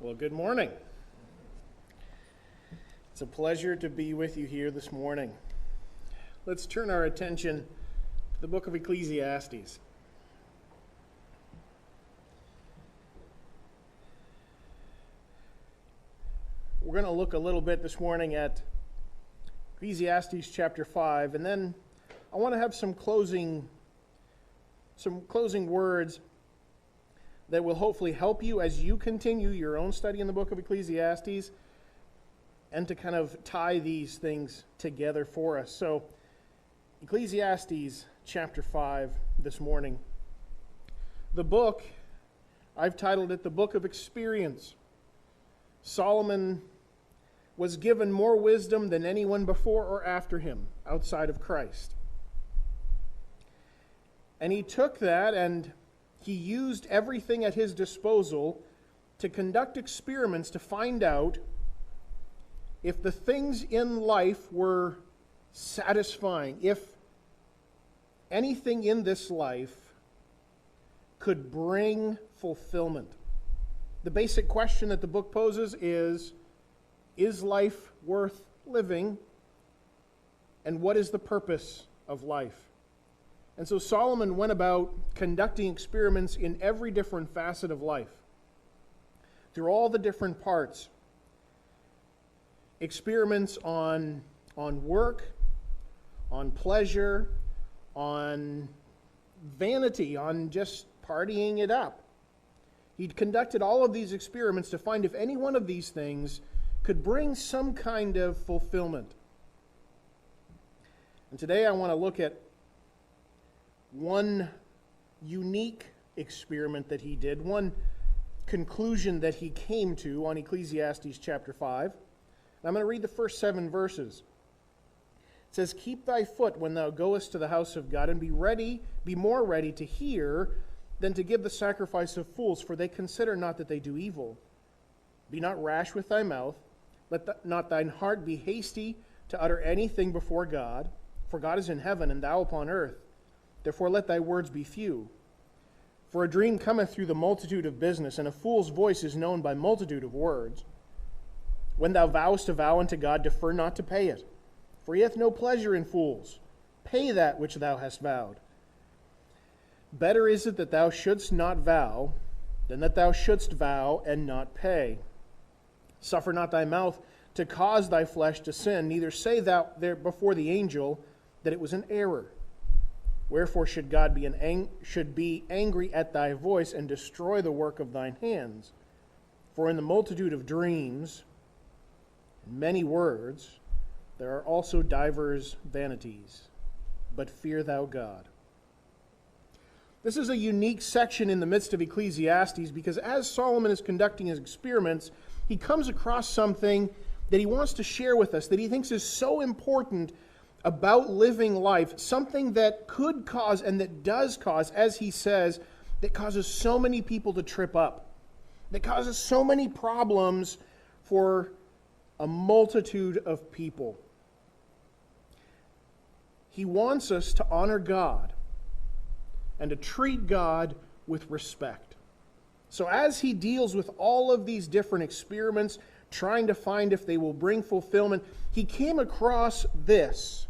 Well, good morning. It's a pleasure to be with you here this morning. Let's turn our attention to the book of Ecclesiastes. We're going to look a little bit this morning at Ecclesiastes Chapter 5, and then I want to have some closing words that will hopefully help you as you continue your own study in the book of Ecclesiastes and to kind of tie these things together for us. So, Ecclesiastes chapter 5 this morning. The book, I've titled it The Book of Experience. Solomon was given more wisdom than anyone before or after him outside of Christ. And he took that and he used everything at his disposal to conduct experiments to find out if the things in life were satisfying, if anything in this life could bring fulfillment. The basic question that the book poses is life worth living? And what is the purpose of life? And so Solomon went about conducting experiments in every different facet of life, through all the different parts. Experiments on work, on pleasure, on vanity, on just partying it up. He'd conducted all of these experiments to find if any one of these things could bring some kind of fulfillment. And today I want to look at one unique experiment that he did, one conclusion that he came to on Ecclesiastes chapter 5. I'm going to read the first 7 verses. It says, "Keep thy foot when thou goest to the house of God, and be more ready to hear than to give the sacrifice of fools, for they consider not that they do evil. Be not rash with thy mouth, let not thine heart be hasty to utter anything before God, for God is in heaven, and thou upon earth. Therefore let thy words be few. For a dream cometh through the multitude of business, and a fool's voice is known by multitude of words. When thou vowest a vow unto God, defer not to pay it. For he hath no pleasure in fools. Pay that which thou hast vowed. Better is it that thou shouldst not vow, than that thou shouldst vow and not pay. Suffer not thy mouth to cause thy flesh to sin, neither say thou there before the angel that it was an error. Wherefore should God be angry at thy voice and destroy the work of thine hands? For in the multitude of dreams, and many words, there are also divers vanities. But fear thou God." This is a unique section in the midst of Ecclesiastes because as Solomon is conducting his experiments, he comes across something that he wants to share with us that he thinks is so important about living life, something that could cause and that does cause, as he says, that causes so many people to trip up, that causes so many problems for a multitude of people. He wants us to honor God and to treat God with respect. So as he deals with all of these different experiments, trying to find if they will bring fulfillment, he came across this,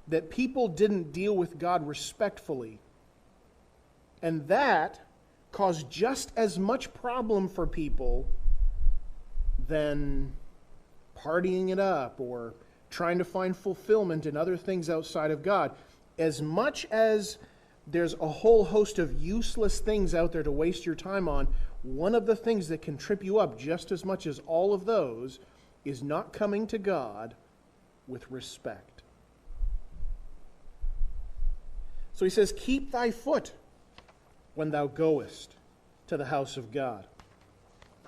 that people didn't deal with God respectfully. And that caused just as much problem for people than partying it up or trying to find fulfillment in other things outside of God. As much as there's a whole host of useless things out there to waste your time on, one of the things that can trip you up just as much as all of those is not coming to God with respect. So he says, keep thy foot when thou goest to the house of God.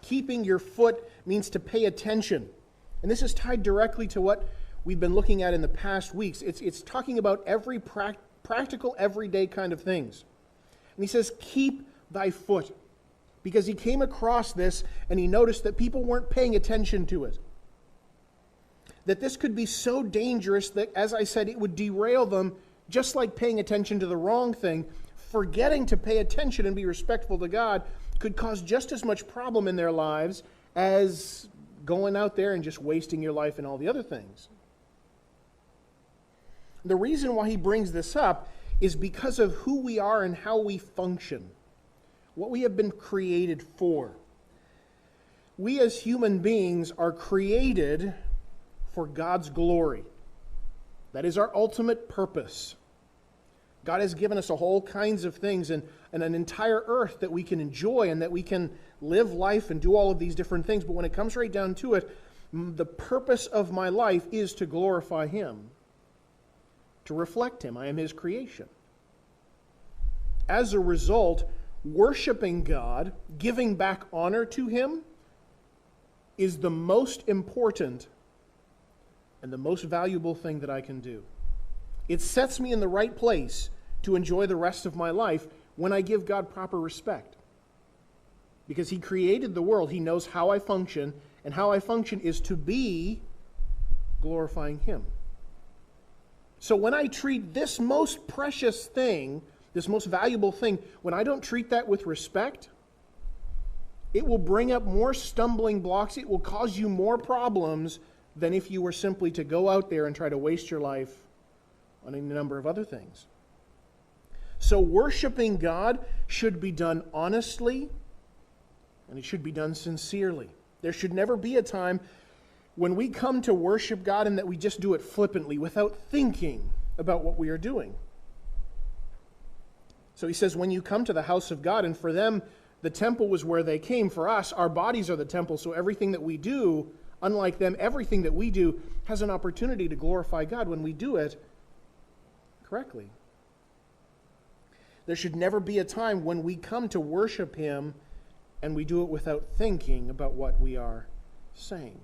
Keeping your foot means to pay attention. And this is tied directly to what we've been looking at in the past weeks. It's talking about every practical, everyday kind of things. And he says, keep thy foot. Because he came across this and he noticed that people weren't paying attention to it. That this could be so dangerous that, as I said, it would derail them, just like paying attention to the wrong thing. Forgetting to pay attention and be respectful to God could cause just as much problem in their lives as going out there and just wasting your life and all the other things. The reason why he brings this up is because of who we are and how we function, what we have been created for. We as human beings are created for God's glory. That is our ultimate purpose. God has given us a whole kinds of things and an entire earth that we can enjoy and that we can live life and do all of these different things. But when it comes right down to it, the purpose of my life is to glorify Him, to reflect Him. I am His creation. As a result, worshiping God, giving back honor to Him, is the most important and the most valuable thing that I can do. It sets me in the right place to enjoy the rest of my life when I give God proper respect. Because He created the world, He knows how I function, and how I function is to be glorifying Him. So when I treat this most precious thing, this most valuable thing, when I don't treat that with respect, it will bring up more stumbling blocks. It will cause you more problems than if you were simply to go out there and try to waste your life on a number of other things. So worshiping God should be done honestly, and it should be done sincerely. There should never be a time when we come to worship God and that we just do it flippantly without thinking about what we are doing. So he says, when you come to the house of God, and for them, the temple was where they came. For us, our bodies are the temple, so everything that we do, unlike them, everything that we do has an opportunity to glorify God when we do it correctly. There should never be a time when we come to worship Him and we do it without thinking about what we are saying.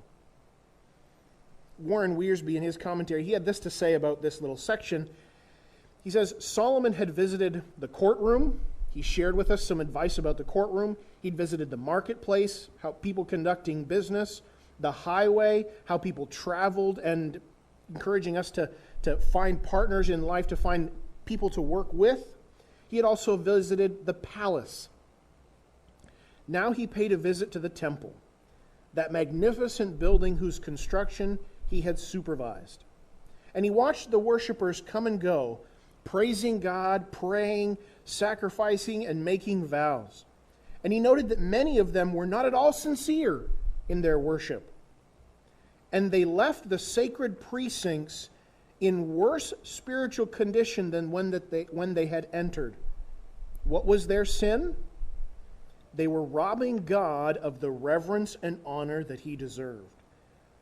Warren Wiersbe, in his commentary, he had this to say about this little section. He says, Solomon had visited the courtroom. He shared with us some advice about the courtroom. He'd visited the marketplace, how people conducting business, the highway, how people traveled, and encouraging us to find partners in life, to find people to work with. He had also visited the palace. Now he paid a visit to the temple, that magnificent building whose construction he had supervised. And he watched the worshipers come and go, praising God, praying, sacrificing, and making vows. And he noted that many of them were not at all sincere in their worship. And they left the sacred precincts in worse spiritual condition than when they had entered. What was their sin? They were robbing God of the reverence and honor that He deserved.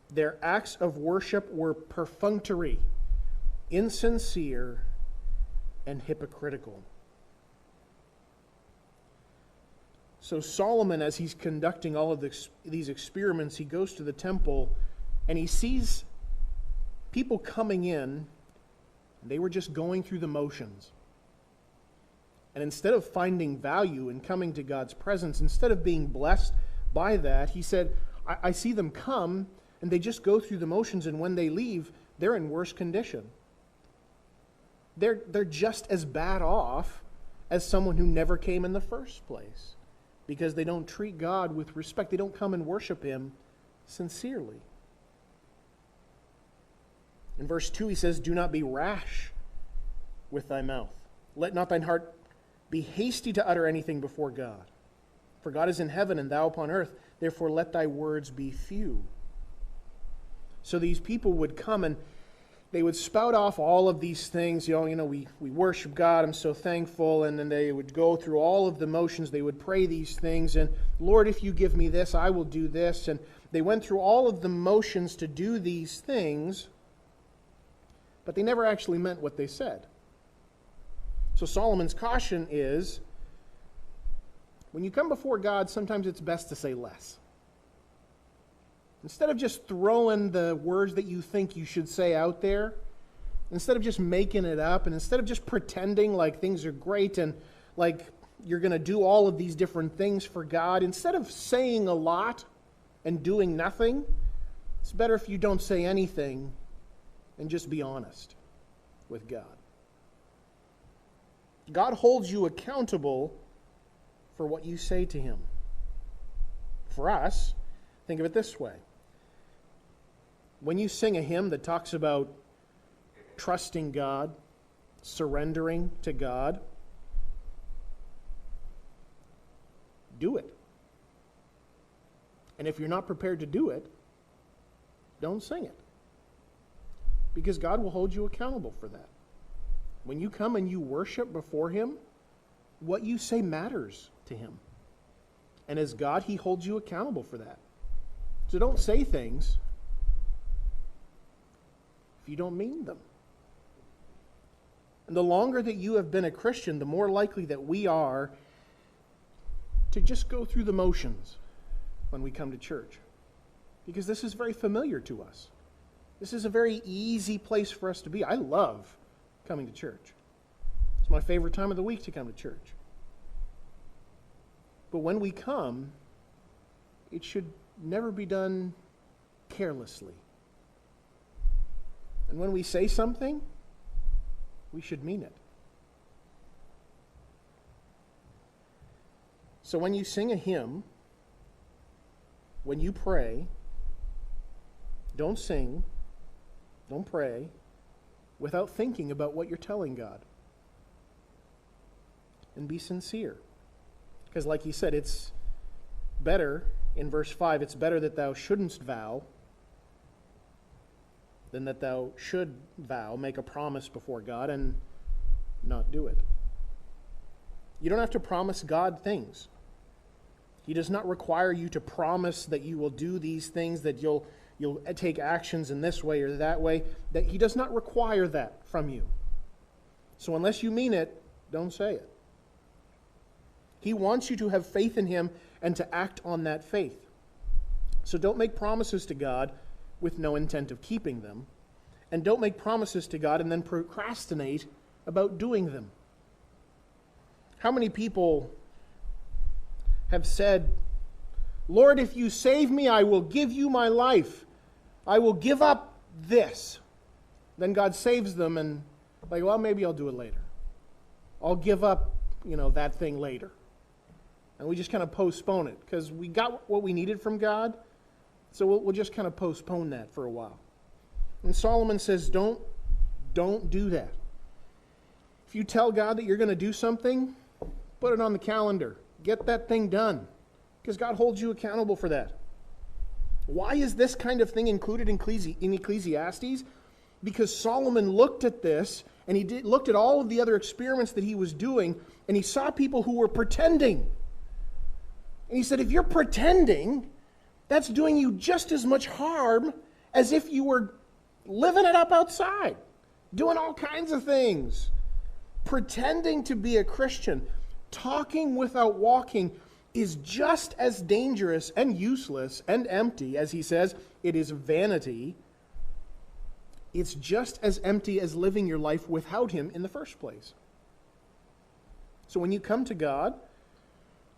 Their acts of worship were perfunctory, insincere, and hypocritical. So Solomon, as he's conducting all of these experiments, he goes to the temple and he sees people coming in. They were just going through the motions. And instead of finding value in coming to God's presence, instead of being blessed by that, he said, I see them come and they just go through the motions, and when they leave, they're in worse condition. They're just as bad off as someone who never came in the first place, because they don't treat God with respect. They don't come and worship Him sincerely. In verse 2 he says, do not be rash with thy mouth. Let not thine heart be hasty to utter anything before God. For God is in heaven and thou upon earth. Therefore let thy words be few. So these people would come and they would spout off all of these things. We worship God, I'm so thankful. And then they would go through all of the motions. They would pray these things. And Lord, if you give me this, I will do this. And they went through all of the motions to do these things, but they never actually meant what they said. So Solomon's caution is, when you come before God, sometimes it's best to say less. Instead of just throwing the words that you think you should say out there, instead of just making it up, and instead of just pretending like things are great and like you're going to do all of these different things for God, instead of saying a lot and doing nothing, it's better if you don't say anything and just be honest with God. God holds you accountable for what you say to him. For us, think of it this way. When you sing a hymn that talks about trusting God, surrendering to God, do it. And if you're not prepared to do it, don't sing it. Because God will hold you accountable for that. When you come and you worship before him, what you say matters to him. And as God, he holds you accountable for that. So don't say things if you don't mean them. And the longer that you have been a Christian, the more likely that we are to just go through the motions when we come to church. Because this is very familiar to us. This is a very easy place for us to be. I love coming to church. It's my favorite time of the week to come to church. But when we come, it should never be done carelessly. And when we say something, we should mean it. So when you sing a hymn, when you pray, don't sing, don't pray, without thinking about what you're telling God. And be sincere. Because like he said, it's better, in verse 5, it's better that thou shouldn't vow than that thou should vow, make a promise before God, and not do it. You don't have to promise God things. He does not require you to promise that you will do these things, that you'll take actions in this way or that way. That he does not require that from you. So unless you mean it, don't say it. He wants you to have faith in him and to act on that faith. So don't make promises to God with no intent of keeping them. And don't make promises to God and then procrastinate about doing them. How many people have said, Lord, if you save me, I will give you my life. I will give up this. Then God saves them and like, well, maybe I'll do it later. I'll give up, that thing later. And we just kind of postpone it because we got what we needed from God. So we'll just kind of postpone that for a while. And Solomon says, don't do that. If you tell God that you're going to do something, put it on the calendar. Get that thing done. Because God holds you accountable for that. Why is this kind of thing included in Ecclesiastes? Because Solomon looked at this, and he looked at all of the other experiments that he was doing, and he saw people who were pretending. And he said, if you're pretending, that's doing you just as much harm as if you were living it up outside, doing all kinds of things. Pretending to be a Christian, talking without walking, is just as dangerous and useless and empty, as he says, it is vanity. It's just as empty as living your life without him in the first place. So when you come to God,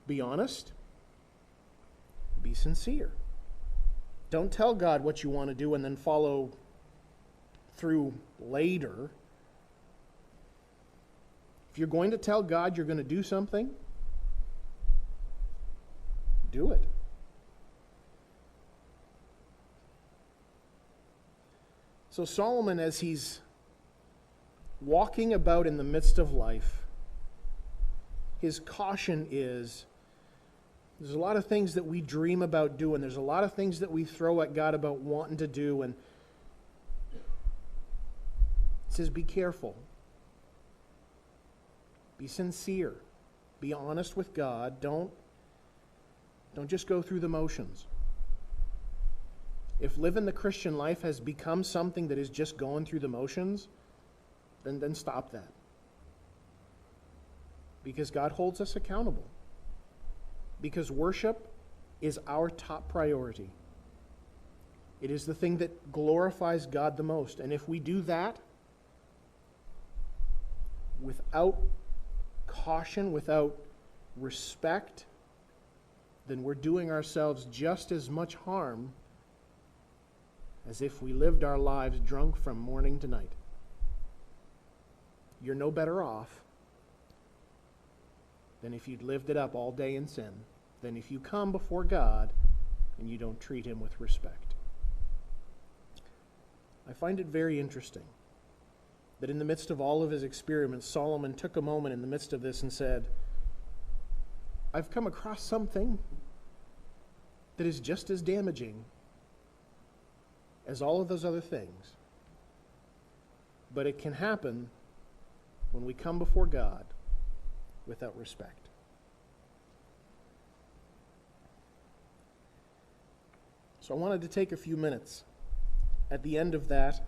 be honest, be sincere. Don't tell God what you want to do and then follow through later. If you're going to tell God you're going to do something, do it. So Solomon, as he's walking about in the midst of life, his caution is, there's a lot of things that we dream about doing. There's a lot of things that we throw at God about wanting to do. And he says, be careful. Be sincere. Be honest with God. Don't just go through the motions. If living the Christian life has become something that is just going through the motions, then stop that. Because God holds us accountable. Because worship is our top priority. It is the thing that glorifies God the most. And if we do that without caution, without respect, then we're doing ourselves just as much harm as if we lived our lives drunk from morning to night. You're no better off. than if you'd lived it up all day in sin, than if you come before God and you don't treat him with respect. I find it very interesting that in the midst of all of his experiments, Solomon took a moment in the midst of this and said, I've come across something that is just as damaging as all of those other things. But it can happen when we come before God without respect. So I wanted to take a few minutes at the end of that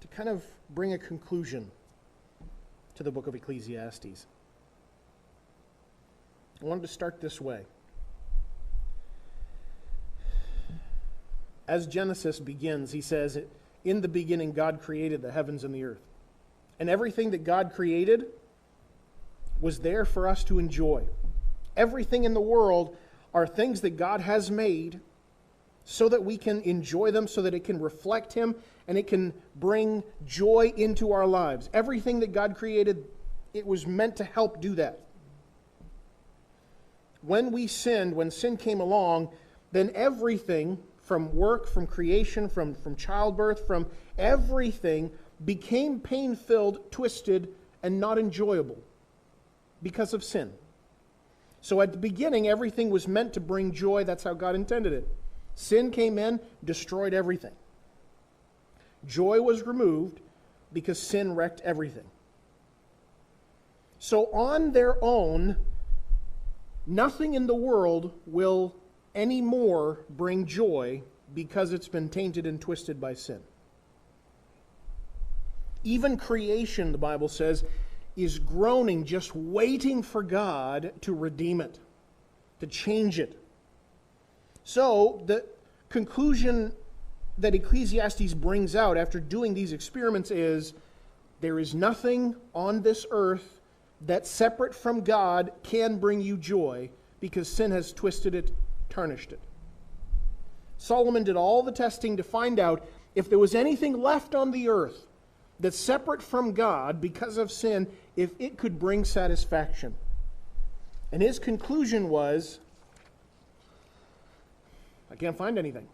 to kind of bring a conclusion to the book of Ecclesiastes. I wanted to start this way. As Genesis begins, he says, in the beginning God created the heavens and the earth. And everything that God created was there for us to enjoy. Everything in the world are things that God has made so that we can enjoy them, so that it can reflect him and it can bring joy into our lives. Everything that God created, it was meant to help do that. When we sinned, when sin came along, then everything from work, from creation, from childbirth, from everything became pain-filled, twisted, and not enjoyable because of sin. So at the beginning, everything was meant to bring joy. That's how God intended it. Sin came in, destroyed everything. Joy was removed because sin wrecked everything. So on their own, nothing in the world will anymore bring joy because it's been tainted and twisted by sin. Even creation, the Bible says, is groaning, just waiting for God to redeem it, to change it. So the conclusion that Ecclesiastes brings out after doing these experiments is there is nothing on this earth that separate from God can bring you joy because sin has twisted it, tarnished it. Solomon did all the testing to find out if there was anything left on the earth that's separate from God because of sin, if it could bring satisfaction. And his conclusion was, I can't find anything.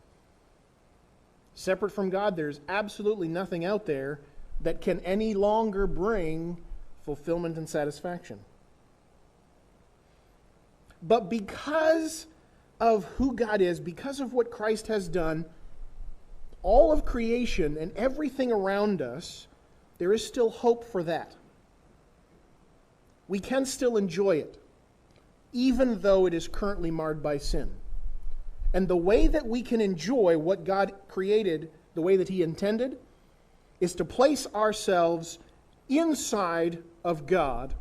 Separate from God, there's absolutely nothing out there that can any longer bring fulfillment and satisfaction. But because of who God is, because of what Christ has done, all of creation and everything around us, there is still hope for that. We can still enjoy it, even though it is currently marred by sin. And the way that we can enjoy what God created, the way that he intended, is to place ourselves inside of God,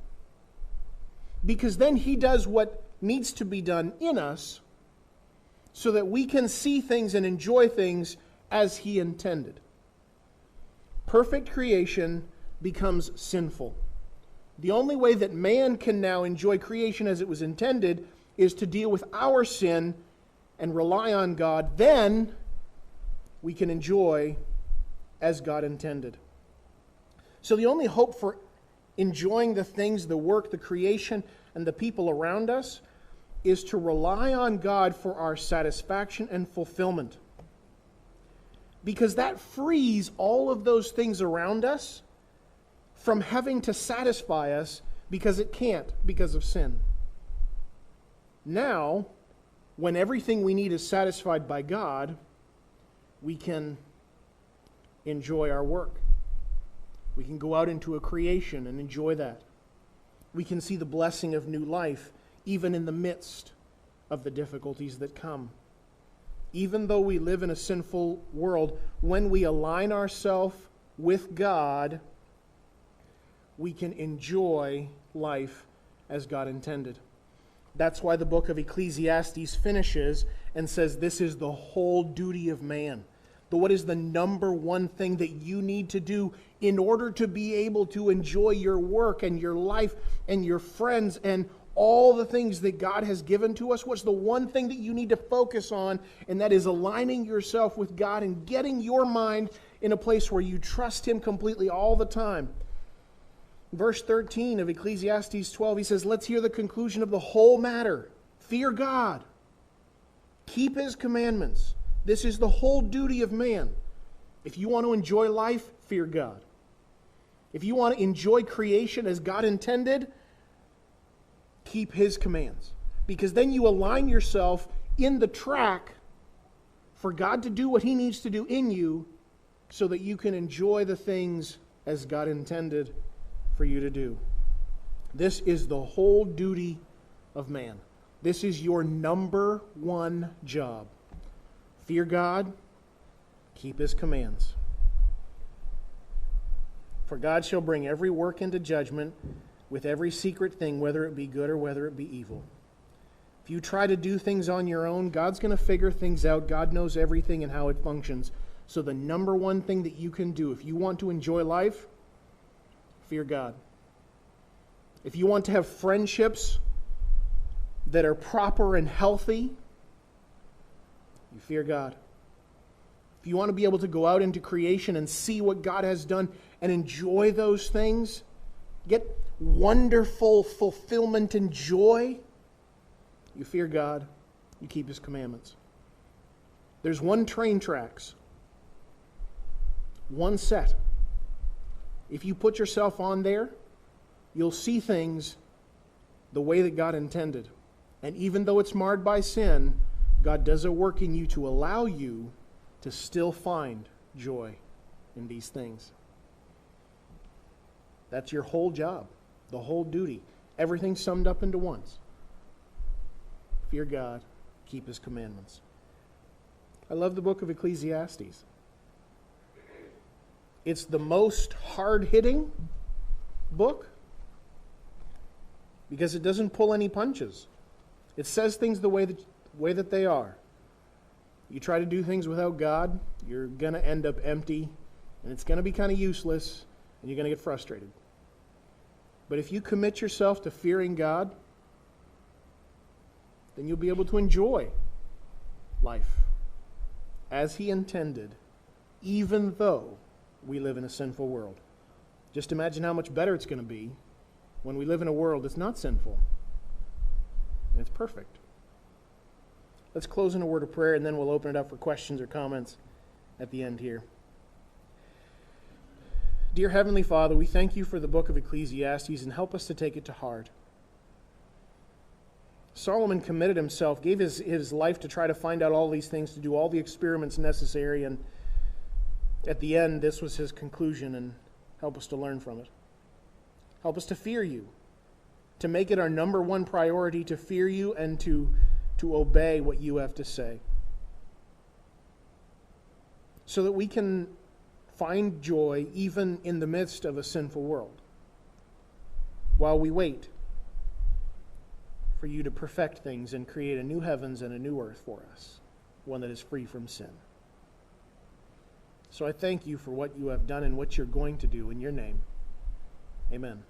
because then he does what needs to be done in us so that we can see things and enjoy things as he intended. Perfect creation becomes sinful. The only way that man can now enjoy creation as it was intended is to deal with our sin and rely on God. Then we can enjoy as God intended. So the only hope for enjoying the things, the work, the creation, and the people around us is to rely on God for our satisfaction and fulfillment. Because that frees all of those things around us from having to satisfy us because it can't, because of sin. Now, when everything we need is satisfied by God, we can enjoy our work. We can go out into a creation and enjoy that. We can see the blessing of new life, even in the midst of the difficulties that come. Even though we live in a sinful world, when we align ourselves with God, we can enjoy life as God intended. That's why the book of Ecclesiastes finishes and says this is the whole duty of man. What is the number one thing that you need to do in order to be able to enjoy your work and your life and your friends and all the things that God has given to us? What's the one thing that you need to focus on? And that is aligning yourself with God and getting your mind in a place where you trust Him completely all the time. Verse 13 of Ecclesiastes 12, he says, let's hear the conclusion of the whole matter. Fear God. Keep His commandments. This is the whole duty of man. If you want to enjoy life, fear God. If you want to enjoy creation as God intended, keep His commands. Because then you align yourself in the track for God to do what He needs to do in you so that you can enjoy the things as God intended for you to do. This is the whole duty of man. This is your number one job. Fear God, keep His commands. For God shall bring every work into judgment with every secret thing, whether it be good or whether it be evil. If you try to do things on your own, God's going to figure things out. God knows everything and how it functions. So the number one thing that you can do, if you want to enjoy life, fear God. If you want to have friendships that are proper and healthy, you fear God. If you want to be able to go out into creation and see what God has done and enjoy those things, get wonderful fulfillment and joy, you fear God, you keep His commandments. There's one train tracks, one set. If you put yourself on there, you'll see things the way that God intended. And even though it's marred by sin, God does a work in you to allow you to still find joy in these things. That's your whole job, the whole duty. Everything summed up into once. Fear God, keep His commandments. I love the book of Ecclesiastes. It's the most hard-hitting book because it doesn't pull any punches. It says things the way that they are. You try to do things without God, you're going to end up empty, and it's going to be kind of useless, and you're going to get frustrated. But if you commit yourself to fearing God, then you'll be able to enjoy life as He intended, even though we live in a sinful world. Just imagine how much better it's going to be when we live in a world that's not sinful and it's perfect. Let's close in a word of prayer, and then we'll open it up for questions or comments at the end here. Dear Heavenly Father, we thank You for the book of Ecclesiastes, and help us to take it to heart. Solomon committed himself, gave his life to try to find out all these things, to do all the experiments necessary, and at the end, this was his conclusion, and help us to learn from it. Help us to fear You, to make it our number one priority to fear You and to obey what You have to say, so that we can find joy even in the midst of a sinful world, while we wait for You to perfect things and create a new heavens and a new earth for us, one that is free from sin. So I thank You for what You have done and what You're going to do in Your name. Amen.